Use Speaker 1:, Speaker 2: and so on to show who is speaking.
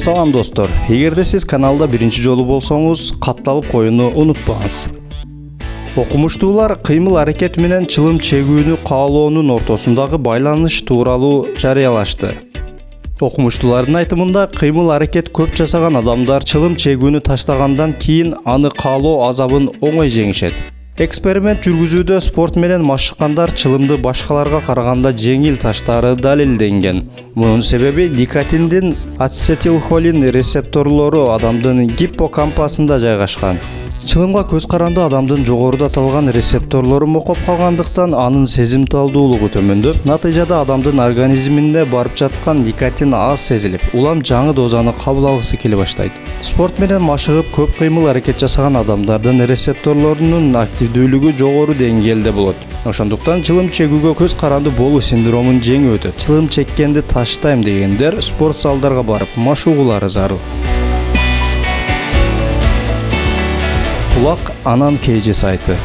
Speaker 1: Салам достор, эгерде сиз каналда биринчи жолу болсоңуз, катталып коюуну унутпаңыз. Окумуштуулар кыймыл аракет менен чылым чегүүнү каалоонун ортосундагы байланыш тууралуу жарыялашты. Окумуштуулардын айтымында кыймыл аракет көп жасаган адамдар чылым чегүүнү таштагандан кийин аны каалоо азабын оңой жеңишет. Эксперимент жүргүзүүдө спорт менен машыккандар чылымды башкаларга караганда жеңил таштары далилденген. Мунун себеби никотиндин ацетилхолин рецепторлору адамдын гиппокампасында жайгашкан. Чылымга көз каранды адамдын жогоруда аталган рецепторлору мокоп калгандыктан анын сезимталдуулугу төмөндөп, натыйжада адамдын организмине барып жаткан никотин аз сезилип, улам жаңы дозаны кабыл алгысы келе баштайт. Спорт менен машыгып көп кыймыл аракет жасаган адамдардын рецепторлорунун активдүүлүгү жогору деңгээлде болот. Ошондуктан чылым чегүүгө көз каранды болуу синдромун жеңип өтөт. Чылым чеккенди таштайм дегендер спорт залдарга барып машыгуулары зарыл. Кулак анан KG сайты.